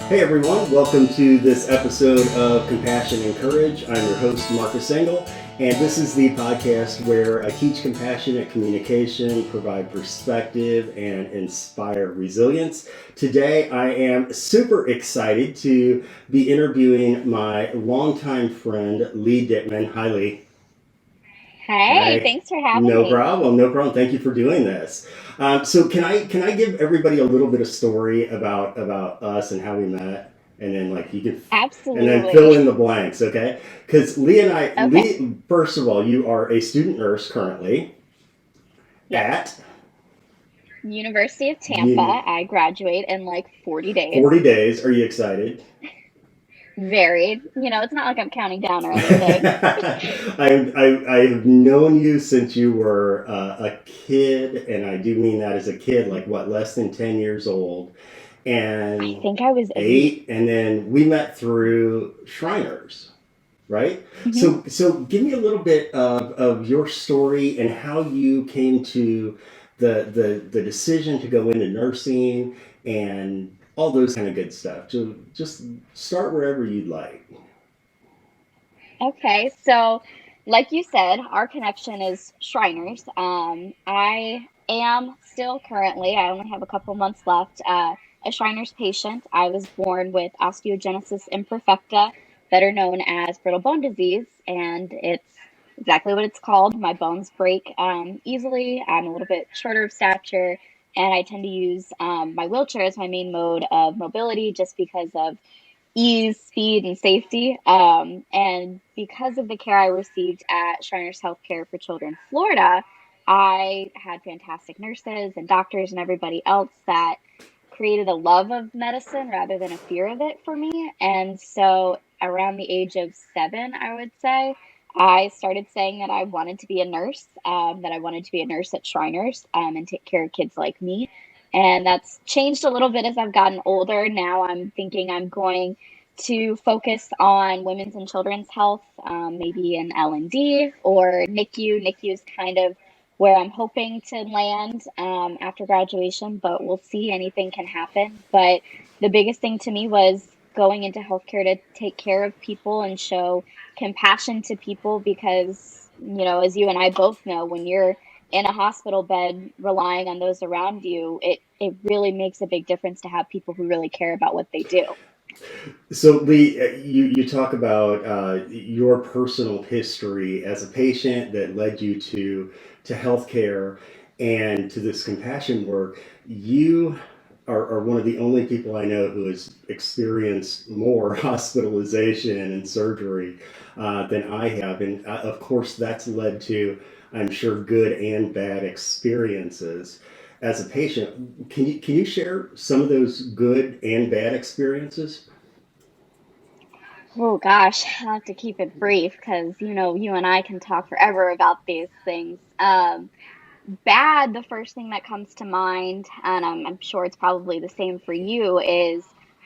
Hey everyone, welcome to this episode of Compassion and Courage. I'm your host, Marcus Engel, and this is the podcast where I teach compassionate communication, provide perspective, and inspire resilience. Today I am super excited to be interviewing my longtime friend, Leigh Dittman. Hi, Leigh. Hey, Hi. thanks for having No me. problem. No problem. Thank you for doing this. So can I give everybody a little bit of story about us and how we met, and then like you can, and then Absolutely. fill in the blanks, okay? Because Okay. Leigh, first of all, you are a student nurse currently Yes. at University of Tampa. Uni- I graduate in like 40 days. 40 days. Are you excited? Varied. It's not like I'm counting down or anything. I've known you since you were a kid, and I do mean that as a kid, like what, less than 10 years old, I and think I was 8. 8, and then we met through Shriners, right? hmm So give me a little bit of your story and how you came to the decision to go into nursing and all those kind of good stuff. So just start wherever you'd like. Okay. So, like you said, our connection is Shriners. I am still currently, I only have a couple months left, a Shriners patient. I was born with osteogenesis imperfecta, better known as brittle bone disease, and it's exactly what it's called. My bones break easily. I'm a little bit shorter of stature, and I tend to use my wheelchair as my main mode of mobility just because of ease, speed, and safety. And because of the care I received at Shriners Healthcare for Children, Florida, I had fantastic nurses and doctors and everybody else that created a love of medicine rather than a fear of it for me. And so around the age of 7, I would say, I started saying that I wanted to be a nurse, that I wanted to be a nurse at Shriners and take care of kids like me. And that's changed a little bit as I've gotten older. Now I'm thinking I'm going to focus on women's and children's health, maybe in L&D or NICU. NICU is kind of where I'm hoping to land after graduation, but we'll see. Anything can happen. But the biggest thing to me was going into healthcare to take care of people and show compassion to people because, as you and I both know, when you're in a hospital bed relying on those around you, it really makes a big difference to have people who really care about what they do. So, Leigh, you talk about your personal history as a patient that led you to healthcare and to this compassion work. You are one of the only people I know who has experienced more hospitalization and surgery than I have, and of course, that's led to, I'm sure, good and bad experiences. As a patient, can you share some of those good and bad experiences? Oh gosh, I'll have to keep it brief because you and I can talk forever about these things. Bad, the first thing that comes to mind, and I'm sure it's probably the same for you, is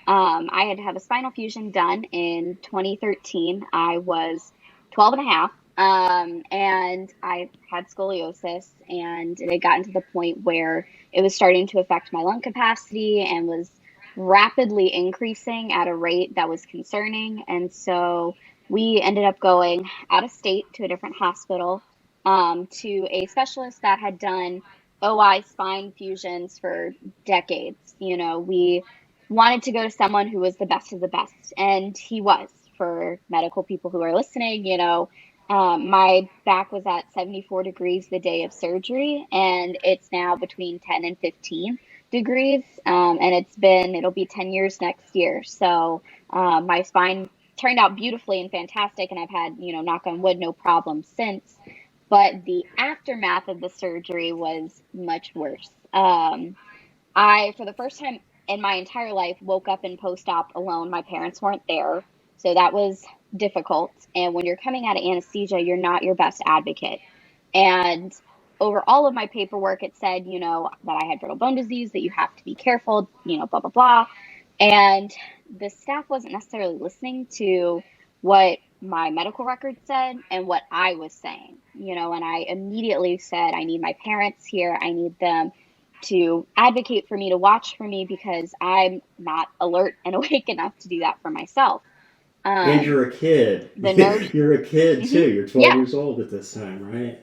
I had to have a spinal fusion done in 2013. I was 12 and a half, and I had scoliosis, and it had gotten to the point where it was starting to affect my lung capacity and was rapidly increasing at a rate that was concerning. And so we ended up going out of state to a different hospital to a specialist that had done OI spine fusions for decades. We wanted to go to someone who was the best of the best, and he was. For medical people who are listening, my back was at 74 degrees the day of surgery, and it's now between 10 and 15 degrees, and it'll be 10 years next year. So my spine turned out beautifully and fantastic, and I've had, knock on wood, no problems since. But the aftermath of the surgery was much worse. I, for the first time in my entire life, woke up in post op alone. My parents weren't there. So that was difficult. And when you're coming out of anesthesia, you're not your best advocate. And over all of my paperwork, it said, that I had brittle bone disease, that you have to be careful, blah, blah, blah. And the staff wasn't necessarily listening to what my medical record said and what I was saying, and I immediately said, I need my parents here. I need them to advocate for me, to watch for me, because I'm not alert and awake enough to do that for myself. And Um, you're a kid. the nurse, You're a kid hmm too. You're 12 yeah, years old at this time, right?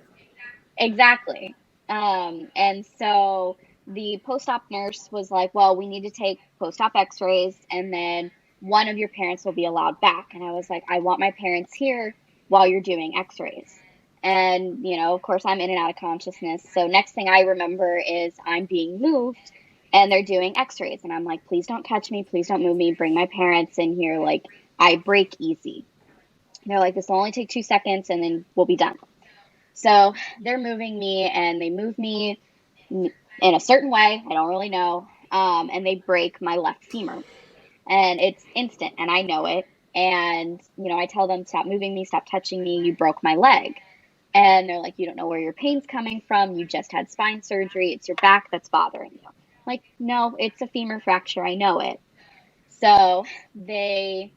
exactly. And so the post-op nurse was like, well, we need to take post-op x-rays and then one of your parents will be allowed back. And I was like, I want my parents here while you're doing x-rays. And, of course, I'm in and out of consciousness. So next thing I remember is I'm being moved and they're doing x-rays. And I'm like, please don't touch me. Please don't move me. Bring my parents in here. Like, I break easy. And they're like, this will only take 2 seconds and then we'll be done. So they're moving me and they move me in a certain way. I don't really know. And they break my left femur and it's instant and I know it. And, I tell them, stop moving me, stop touching me. You broke my leg. And they're like, you don't know where your pain's coming from. You just had spine surgery. It's your back that's bothering you. Like, no, it's a femur fracture. I know it. So they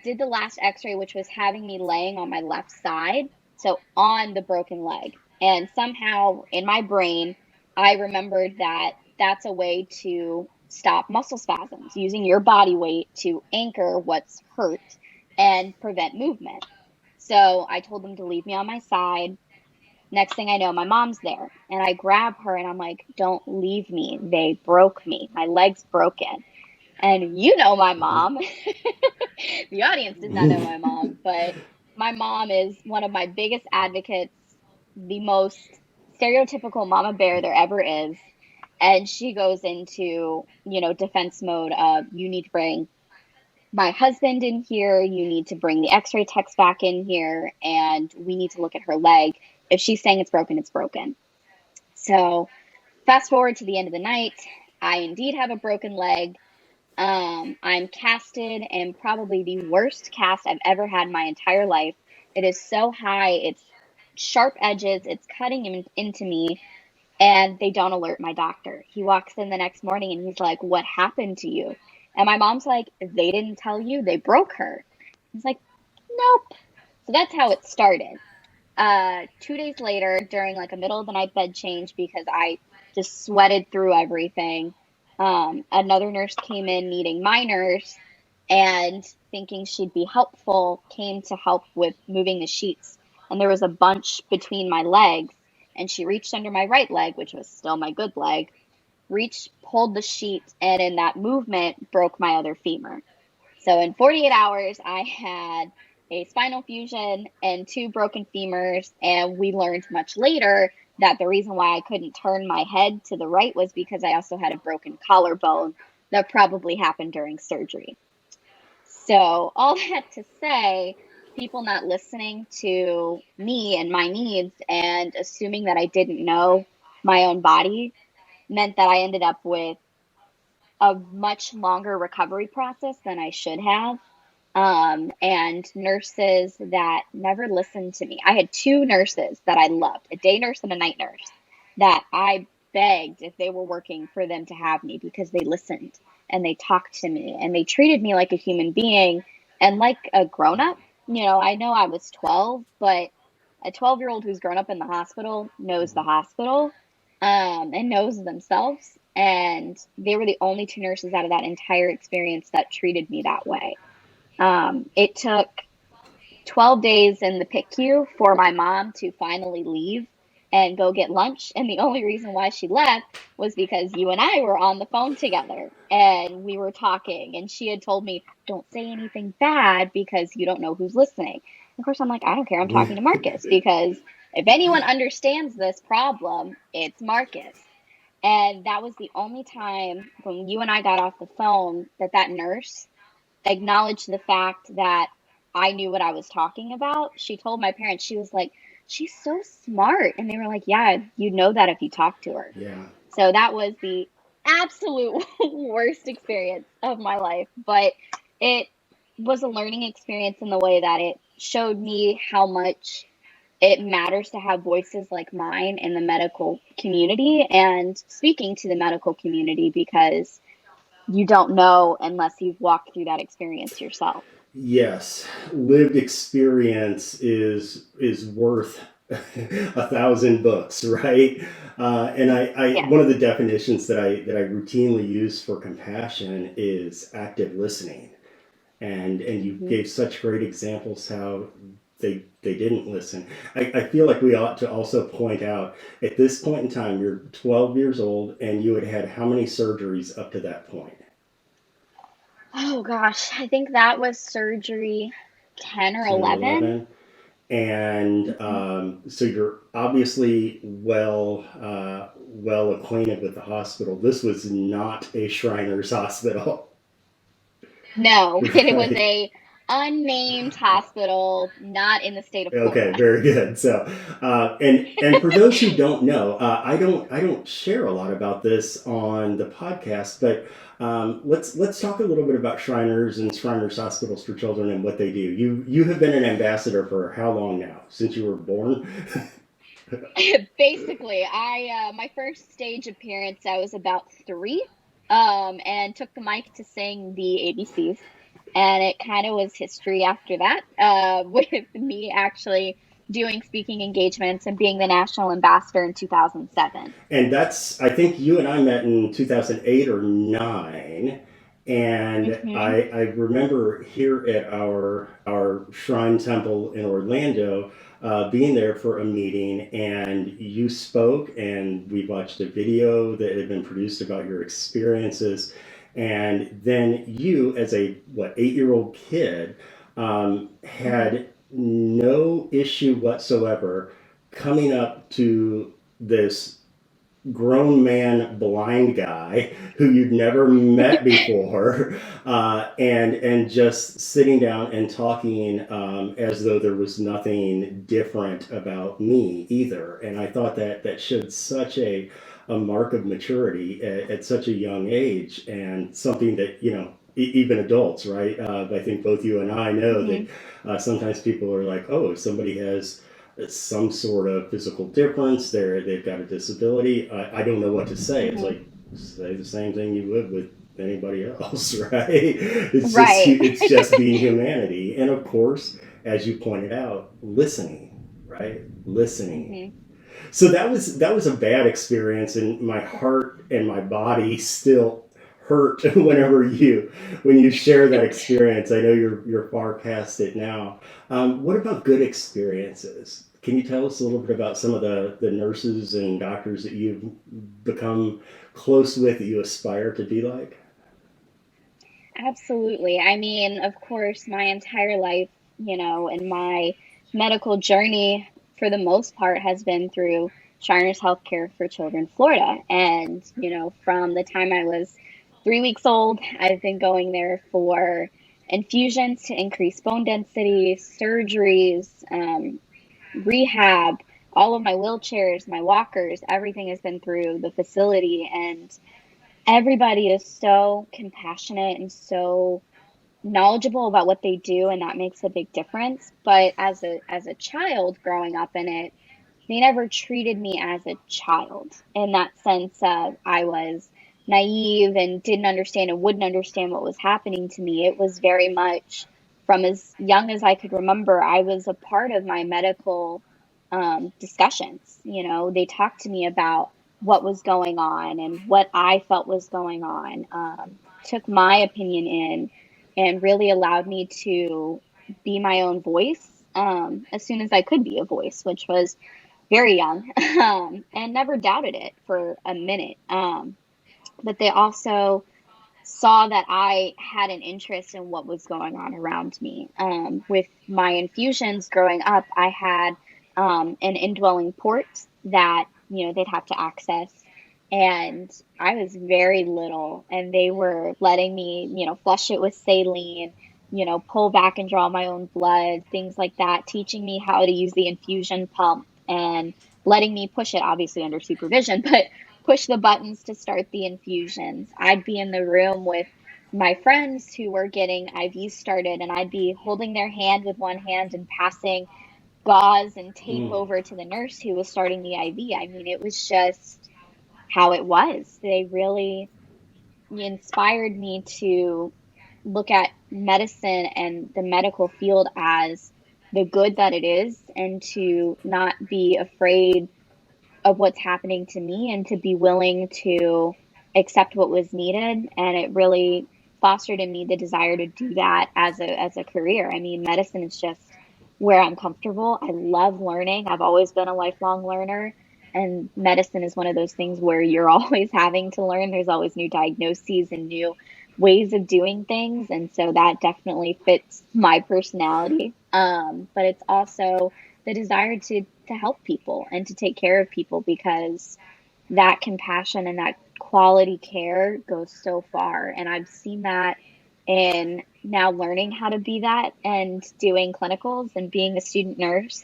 did the last x-ray, which was having me laying on my left side, so on the broken leg. And somehow in my brain, I remembered that that's a way to stop muscle spasms, using your body weight to anchor what's hurt and prevent movement. So I told them to leave me on my side. Next thing I know, my mom's there and I grab her and I'm like, don't leave me. They broke me. My leg's broken. And my mom. The audience does not know my mom, but my mom is one of my biggest advocates, the most stereotypical mama bear there ever is. And she goes into, defense mode of you need to bring my husband in here, you need to bring the x-ray techs back in here, and we need to look at her leg. If she's saying it's broken, it's broken. So fast forward to the end of the night, I indeed have a broken leg. I'm casted and probably the worst cast I've ever had in my entire life. It is so high, it's sharp edges, it's cutting into me, and they don't alert my doctor. He walks in the next morning and he's like, what happened to you? And my mom's like, they didn't tell you, they broke her. He's like, nope. So that's how it started. 2 days later, during like a middle of the night bed change, because I just sweated through everything, another nurse came in needing my nurse and thinking she'd be helpful, came to help with moving the sheets. And there was a bunch between my legs, and she reached under my right leg, which was still my good leg, reached, pulled the sheet, and in that movement broke my other femur. So in 48 hours, I had a spinal fusion and two broken femurs. And we learned much later that the reason why I couldn't turn my head to the right was because I also had a broken collarbone that probably happened during surgery. So all that to say, people not listening to me and my needs and assuming that I didn't know my own body meant that I ended up with a much longer recovery process than I should have, and nurses that never listened to me. I had two nurses that I loved, a day nurse and a night nurse, that I begged if they were working for them to have me because they listened and they talked to me and they treated me like a human being and like a grown up. I know I was 12, but a 12-year-old who's grown up in the hospital knows the hospital, and knows themselves. And they were the only two nurses out of that entire experience that treated me that way. It took 12 days in the PICU for my mom to finally leave and go get lunch. And the only reason why she left was because you and I were on the phone together and we were talking. And she had told me, don't say anything bad because you don't know who's listening. Of course, I'm like, I don't care. I'm talking to Marcus because if anyone understands this problem, it's Marcus. And that was the only time when you and I got off the phone that nurse acknowledged the fact that I knew what I was talking about. She told my parents, she was like, she's so smart. And they were like, yeah, you'd know that if you talked to her. Yeah. So that was the absolute worst experience of my life. But it was a learning experience in the way that it showed me how much it matters to have voices like mine in the medical community and speaking to the medical community because you don't know unless you've walked through that experience yourself. Yes, lived experience is worth 1,000 books, right? And Yes. one of the definitions that I routinely use for compassion is active listening. And you Hmm. gave such great examples how they didn't listen. I feel like we ought to also point out at this point in time, you're 12 years old, and you had had how many surgeries up to that point? Oh gosh, I think that was surgery 10 or 10 or 11. 11. And Hmm. so you're obviously well acquainted with the hospital. This was not a Shriners hospital. No, it was Right. a unnamed hospital, not in the state of Okay, Florida. very good. So, and for those who don't know, I don't share a lot about this on the podcast, but let's talk a little bit about Shriners and Shriners Hospitals for Children and what they do. You have been an ambassador for how long now? Since you were born? Basically, I my first stage appearance, I was about 3, and took the mic to sing the ABCs, and it kind of was history after that, with me actually doing speaking engagements and being the national ambassador in 2007. And that's, I think you and I met in 2008 or 9. And Hmm. I remember here at our shrine temple in Orlando, being there for a meeting, and you spoke, and we watched a video that had been produced about your experiences. And then you, as a, what, 8-year-old kid, Hmm. had no issue whatsoever coming up to this grown man blind guy who you'd never met before, and just sitting down and talking, as though there was nothing different about me either. And I thought that that showed such a mark of maturity at such a young age, and something that, even adults, right? I think both you and I know Hmm. that sometimes people are like, oh, if somebody has some sort of physical difference, they've got a disability. I don't know what to say. It's Hmm. like, say the same thing you would with anybody else, right? Right. It's just being humanity, and of course, as you pointed out, listening, right? Listening. Hmm. So that was a bad experience, and my heart and my body still hurt whenever when you share that experience. I know you're far past it now. What about good experiences? Can you tell us a little bit about some of the nurses and doctors that you've become close with, that you aspire to be like? Absolutely. I mean, of course, my entire life, and my medical journey for the most part has been through Shriners Healthcare for Children Florida. And, from the time I was 3 weeks old, I've been going there for infusions to increase bone density, surgeries, rehab, all of my wheelchairs, my walkers, everything has been through the facility. And everybody is so compassionate and so knowledgeable about what they do, and that makes a big difference. But as a child growing up in it, they never treated me as a child in that sense of I was naive and didn't understand and wouldn't understand what was happening to me. It was very much from as young as I could remember, I was a part of my medical discussions. They talked to me about what was going on and what I felt was going on, took my opinion in, and really allowed me to be my own voice, as soon as I could be a voice, which was very young, and never doubted it for a minute. But they also saw that I had an interest in what was going on around me. With my infusions growing up, I had an indwelling port that they'd have to access, and I was very little, and they were letting me flush it with saline, pull back and draw my own blood, things like that, teaching me how to use the infusion pump and letting me push it, obviously under supervision, but push the buttons to start the infusions. I'd be in the room with my friends who were getting IVs started, and I'd be holding their hand with one hand and passing gauze and tape Mm. over to the nurse who was starting the IV. I mean, it was just how it was. They really inspired me to look at medicine and the medical field as the good that it is and to not be afraid of what's happening to me and to be willing to accept what was needed. And it really fostered in me the desire to do that as a career. I mean, medicine is just where I'm comfortable. I love learning. I've always been a lifelong learner. And medicine is one of those things where you're always having to learn. There's always new diagnoses and new ways of doing things. And so that definitely fits my personality. But it's also the desire to help people and to take care of people because that compassion and that quality care goes so far. And I've seen that in now learning how to be that and doing clinicals and being a student nurse.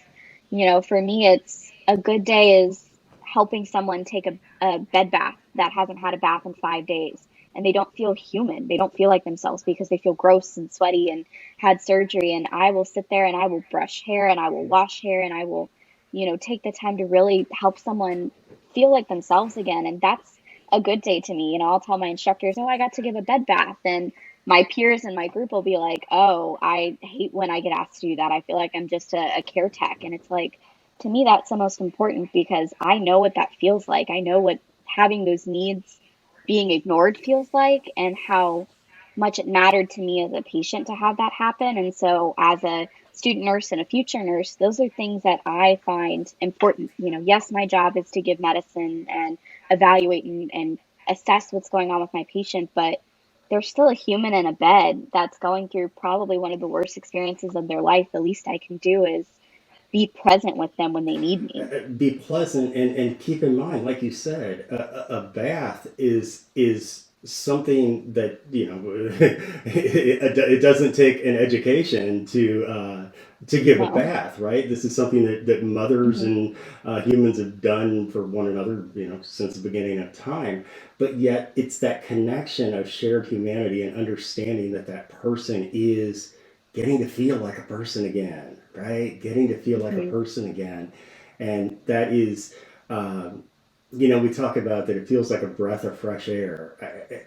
You know, for me, it's a good day is helping someone take a bed bath that hasn't had a bath in 5 days. And they don't feel human. They don't feel like themselves because they feel gross and sweaty and had surgery. And I will sit there and I will brush hair and I will wash hair and I will, take the time to really help someone feel like themselves again. And that's a good day to me. You know, I'll tell my instructors, oh, I got to give a bed bath. And my peers in my group will be like, oh, I hate when I get asked to do that. I feel like I'm just a care tech. And it's like, to me, that's the most important because I know what that feels like. I know what having those needs being ignored feels like and how much it mattered to me as a patient to have that happen. And so, as a student nurse and a future nurse, those are things that I find important. You know, yes, my job is to give medicine and evaluate and assess what's going on with my patient, but there's still a human in a bed that's going through probably one of the worst experiences of their life. The least I can do is be present with them when they need me. Be pleasant and keep in mind, like you said, a bath is something that it doesn't take an education to give a No. bath, right? This is something that mothers Hmm. and humans have done for one another, since the beginning of time. But yet, it's that connection of shared humanity and understanding that that person is getting to feel like a person again, right? Getting to feel like a Hmm. person again. And that is, um, we talk about that it feels like a breath of fresh air.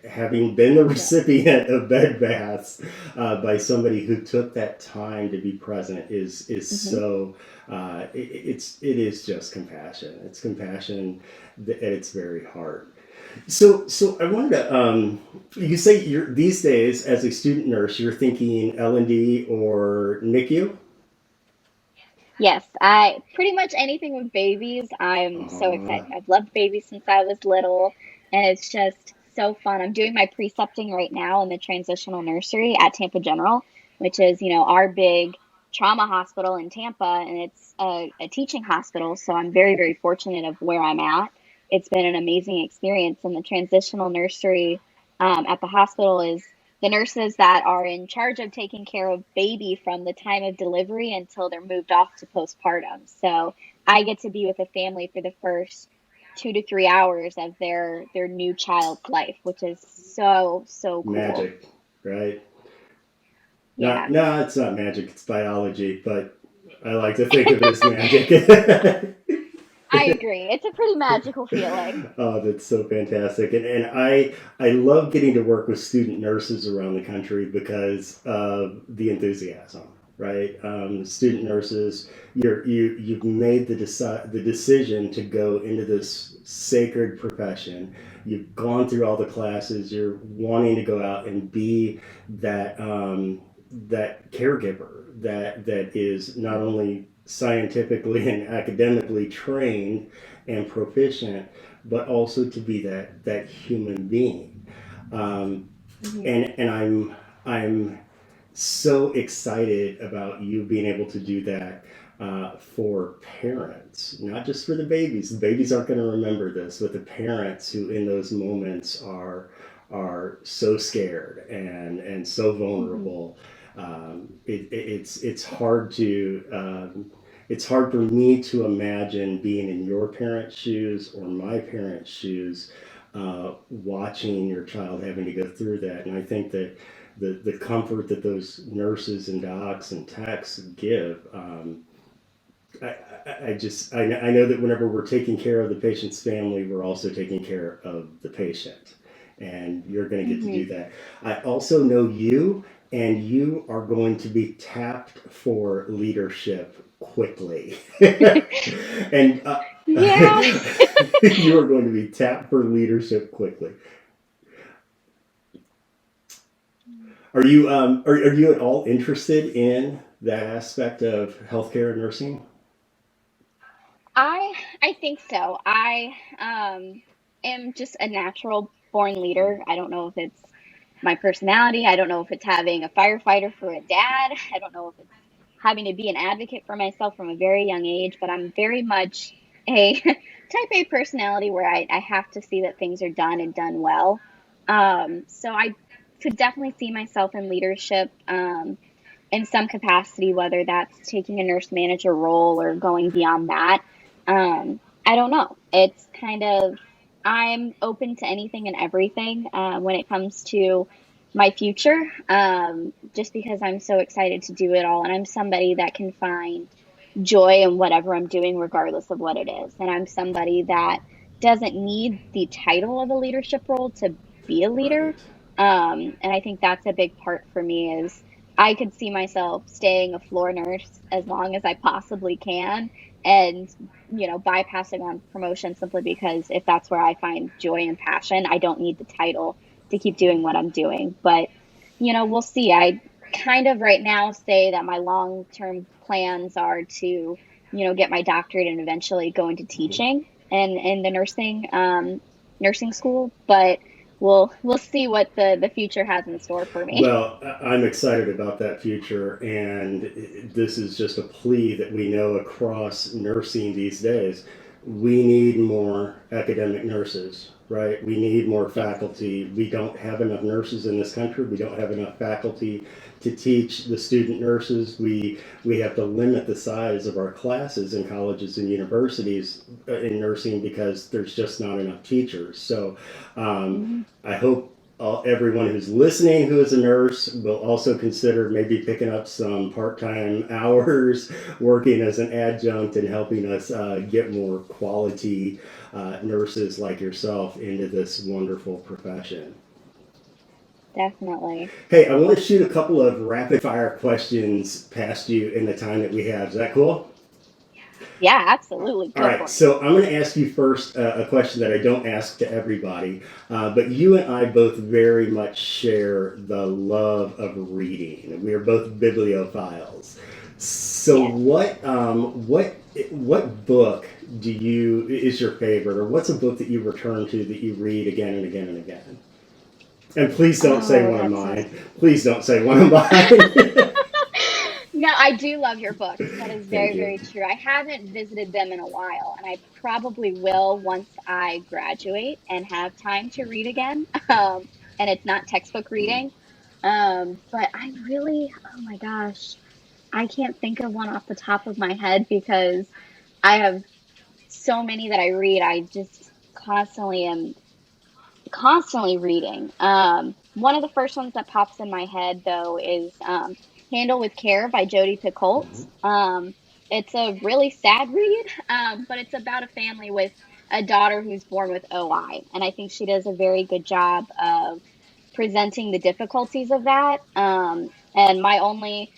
Having been the Yeah. recipient of bed baths by somebody who took that time to be present is Hmm. so, it is just compassion. It's compassion at its very heart. So I wanted to. You say you're these days as a student nurse, you're thinking L&D or NICU. Yes, I pretty much anything with babies, I'm so Uh, excited. I've loved babies since I was little, and it's just so fun. I'm doing my precepting right now in the transitional nursery at Tampa General, which is, our big trauma hospital in Tampa, and it's a teaching hospital. So I'm very, very fortunate of where I'm at. It's been an amazing experience, and the transitional nursery at the hospital is the nurses that are in charge of taking care of baby from the time of delivery until they're moved off to postpartum. So I get to be with a family for the first 2 to 3 hours of their new child's life, which is so, so cool. Magic, right? Not, Yeah. no, it's not magic. It's biology, but I like to think of it as magic. I agree. It's a pretty magical feeling. Oh, that's so fantastic. And I love getting to work with student nurses around the country because of the enthusiasm, right? Student nurses, you've made the decision to go into this sacred profession. You've gone through all the classes. You're wanting to go out and be that caregiver that is not only scientifically and academically trained and proficient, but also to be that human being. Um, Hmm. and I'm so excited about you being able to do that for parents, not just for the babies. The babies aren't going to remember this, but the parents who in those moments are so scared and so Hmm. vulnerable. It's hard to it's hard for me to imagine being in your parents' shoes or my parents' shoes, watching your child having to go through that. And I think that the comfort that those nurses and docs and techs give, I know that whenever we're taking care of the patient's family, we're also taking care of the patient. And you're going to get to Hmm. do that. I also know you. and you are going to be tapped for leadership quickly. And Yeah. you are going to be tapped for leadership quickly. Are you at all interested in that aspect of healthcare and nursing? I think so. I am just a natural born leader. I don't know if it's my personality. I don't know if it's having a firefighter for a dad. I don't know if it's having to be an advocate for myself from a very young age, but I'm very much a type A personality where I have to see that things are done and done well. So I could definitely see myself in leadership. In some capacity, whether that's taking a nurse manager role or going beyond that. I don't know. It's kind of, I'm open to anything and everything when it comes to my future, just because I'm so excited to do it all. And I'm somebody that can find joy in whatever I'm doing, regardless of what it is. And I'm somebody that doesn't need the title of a leadership role to be a leader. Right. And I think that's a big part for me is I could see myself staying a floor nurse as long as I possibly can and, bypassing on promotion simply because if that's where I find joy and passion, I don't need the title to keep doing what I'm doing. But, we'll see. I kind of right now say that my long-term plans are to, get my doctorate and eventually go into Mhm. teaching and in the nursing school, but we'll see what the future has in store for me. Well, I'm excited about that future, and this is just a plea that we know across nursing these days. We need more academic nurses, right? We need more Yes. faculty. We don't have enough nurses in this country. We don't have enough faculty to teach the student nurses. We have to limit the size of our classes in colleges and universities in nursing because there's just not enough teachers. So Mhm. I hope everyone who's listening who is a nurse will also consider maybe picking up some part-time hours working as an adjunct and helping us get more quality nurses like yourself into this wonderful profession. Definitely. Hey, I want to shoot a couple of rapid fire questions past you in the time that we have. Is that cool? Yeah, absolutely. All Go right, for it. so I'm going to ask you first a question that I don't ask to everybody, but you and I both very much share the love of reading. We are both bibliophiles. So, Yes. what book do you is your favorite, or what's a book that you return to that you read again and again and again? And please don't say Oh, one of that's so. mine. Please don't say one of mine. No, I do love your books. That is Thank very, you. very true. I haven't visited them in a while, and I probably will once I graduate and have time to read again. And it's not textbook Mm. reading. But I really, oh my gosh, I can't think of one off the top of my head because I have so many that I read. I just constantly reading. One of the first ones that pops in my head though is Handle with Care by Jodi Picoult. Mhm. It's a really sad read, but it's about a family with a daughter who's born with OI, and I think she does a very good job of presenting the difficulties of that. And my only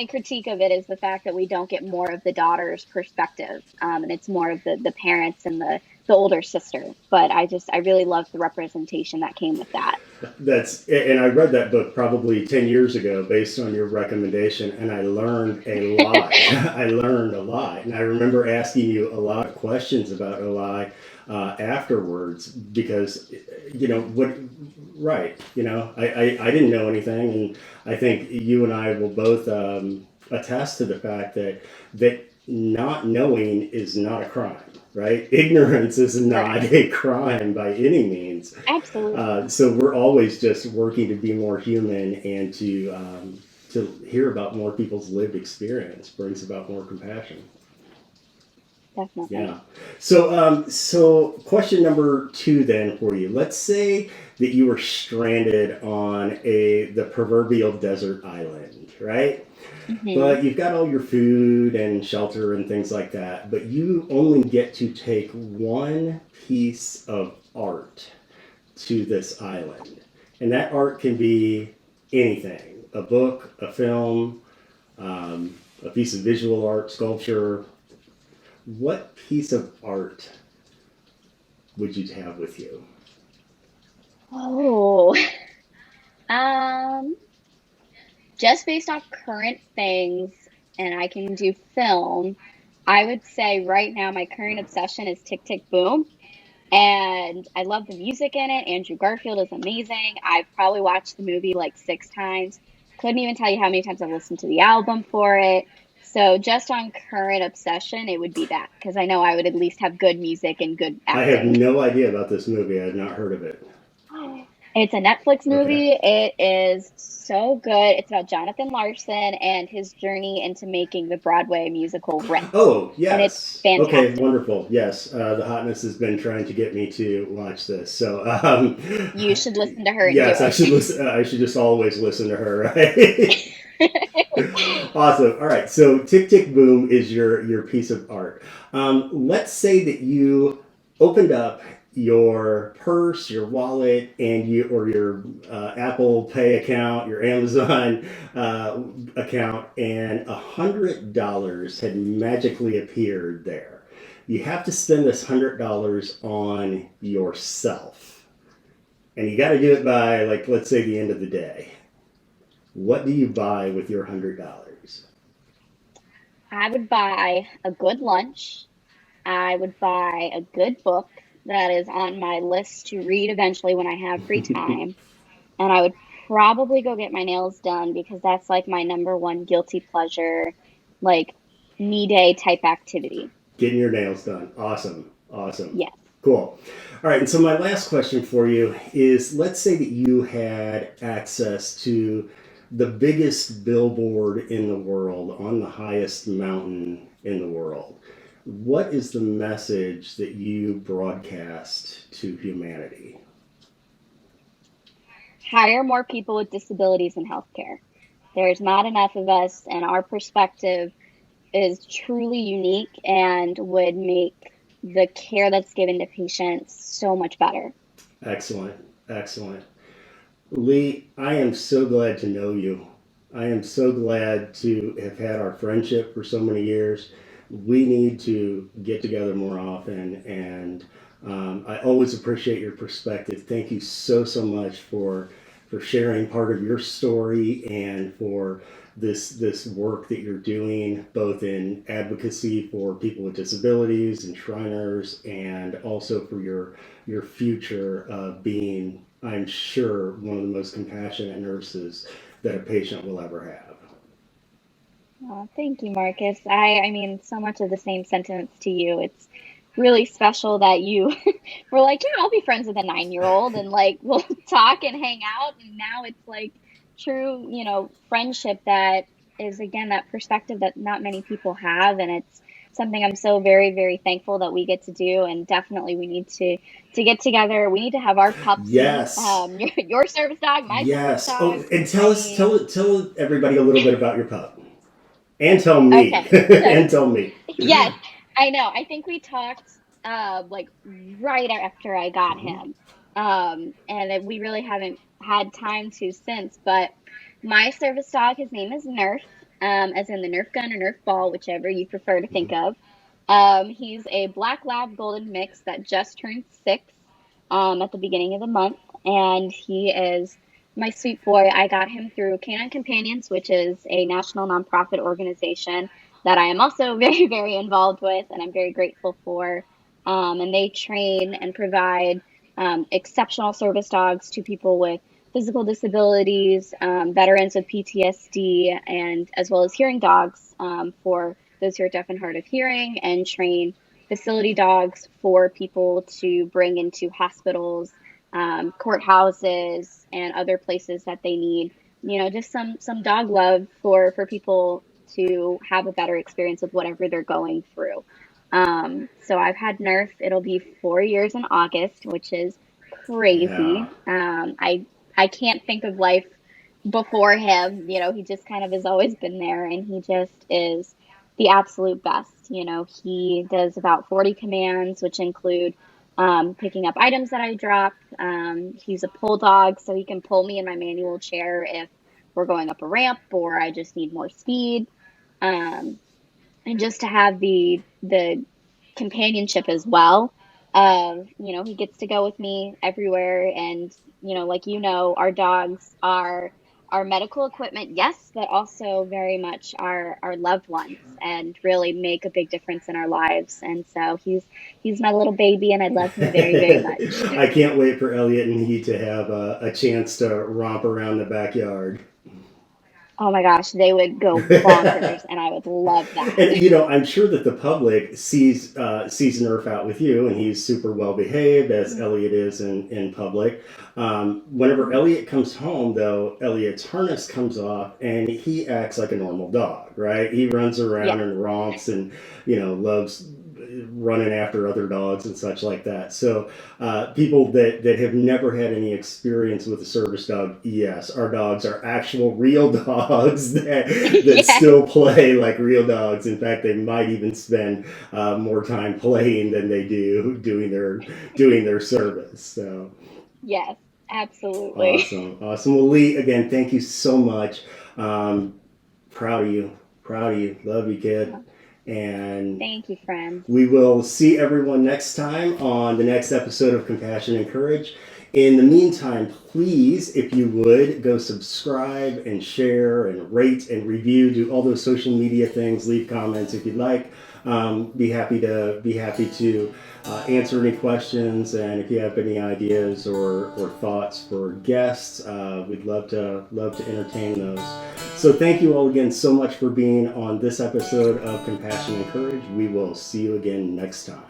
critique of it is the fact that we don't get more of the daughter's perspective, and it's more of the parents and the older sister. But I really love the representation that came with that. And I read that book probably 10 years ago based on your recommendation, and I learned a lot. I learned a lot. And I remember asking you a lot of questions about OI afterwards because, what, right, I didn't know anything. And I think you and I will both attest to the fact that not knowing is not a crime, right? Ignorance is not Correct. a crime by any means. Absolutely. So we're always just working to be more human and to hear about more people's lived experience brings about more compassion. Definitely. Yeah. So question number two then for you. Let's say that you were stranded on the proverbial desert island, right? Hmm. But you've got all your food and shelter and things like that, but you only get to take one piece of art to this island. And that art can be anything. a book, a film, a piece of visual art, sculpture? What piece of art would you have with you? Oh, um, just based off current things, and I can do film, I would say right now my current obsession is Tick Tick Boom. And I love the music in it. Andrew Garfield is amazing. I've probably watched the movie like 6 times. Couldn't even tell you how many times I've listened to the album for it. So just on current obsession, it would be that because I know I would at least have good music and good I have acting. no idea about this movie. I have not heard of it. It's a Netflix Okay. movie. It is so good. It's about Jonathan Larson and his journey into making the Broadway musical Rent. Oh, And it's yes. Okay, fantastic. wonderful. Yes, the hotness has been trying to get me to watch this. So, You should listen to her and do yes, I should listen. I should just always listen to her, right? it. Awesome. All right. So, Tick Tick Boom is your piece of art. Let's say that you opened up your purse, your wallet, and you or your Apple Pay account, your Amazon account, and $100 had magically appeared there. You have to spend this $100 on yourself, and you got to do it by, like, let's say the end of the day. What do you buy with your $100? I would buy a good lunch. I would buy a good book that is on my list to read eventually when I have free time. And I would probably go get my nails done because that's like my number one guilty pleasure, like me day type activity. Getting your nails done. Awesome. Awesome. Yes. Cool. All right. And so, my last question for you is, let's say that you had access to the biggest billboard in the world on the highest mountain in the world. What is the message that you broadcast to humanity? Hire more people with disabilities in healthcare. There's not enough of us, and our perspective is truly unique and would make the care that's given to patients so much better. Excellent. Excellent. Leigh, I am so glad to know you. I am so glad to have had our friendship for so many years. We need to get together more often, and I always appreciate your perspective. Thank you so much for sharing part of your story and for this work that you're doing, both in advocacy for people with disabilities and Shriners, and also for your future of being, I'm sure, one of the most compassionate nurses that a patient will ever have. Oh, thank you, Marcus. I mean, so much of the same sentiments to you. It's really special that you were like, yeah, I'll be friends with a 9-year old and like we'll talk and hang out. And now it's like true, friendship that is again that perspective that not many people have. And it's something I'm so very, very thankful that we get to do. And definitely we need to get together. We need to have our pupsy, Yes, your service dog, my service yes. Oh, dog. and I tell us, mean, tell everybody a little bit about your pup, and tell me, okay. So and tell me. yes, I know. I think we talked like right after I got Mhm. him. And that we really haven't had time to since, but my service dog, his name is Nerf, as in the Nerf gun or Nerf ball, whichever you prefer to think of. He's a black lab golden mix that just turned 6 at the beginning of the month, and he is my sweet boy. I got him through Canine Companions, which is a national nonprofit organization that I am also very, very involved with, and I'm very grateful for. And they train and provide exceptional service dogs to people with physical disabilities, veterans with PTSD, and as well as hearing dogs for those who are deaf and hard of hearing, and train facility dogs for people to bring into hospitals, courthouses, and other places that they need. Just some dog love for people to have a better experience with whatever they're going through. So I've had Nerf. It'll be 4 years in August, which is Yeah. crazy. I can't think of life before him. He just kind of has always been there, and he just is the absolute best. He does about 40 commands, which include picking up items that I drop. He's a pull dog, so he can pull me in my manual chair if we're going up a ramp or I just need more speed. Um, and just to have the companionship as well of, he gets to go with me everywhere. And, like, our dogs are our medical equipment, yes, but also very much our loved ones and really make a big difference in our lives. And so he's my little baby and I love him very, very much. I can't wait for Elliot and he to have a chance to romp around the backyard. Oh my gosh, they would go bonkers and I would love that. And I'm sure that the public sees Nerf out with you, and he's super well behaved as Elliot is in public. Whenever Elliot comes home, though, Elliot's harness comes off, and he acts like a normal dog, right? He runs Yeah. around and romps, and loves running after other dogs and such like that. So people that have never had any experience with a service dog, yes, our dogs are actual real dogs that Yeah. still play like real dogs. In fact, they might even spend more time playing than they do doing their service. So Yes, absolutely. awesome, awesome. Well, Leigh, again, thank you so much. Proud of you, love you, kid. And Thank you, friend. we will see everyone next time on the next episode of Compassion and Courage. In the meantime, please, if you would, go subscribe and share and rate and review, do all those social media things, leave comments if you'd like. Be happy to answer any questions, and if you have any ideas or thoughts for guests, we'd love to entertain those. So thank you all again so much for being on this episode of Compassion and Courage. We will see you again next time.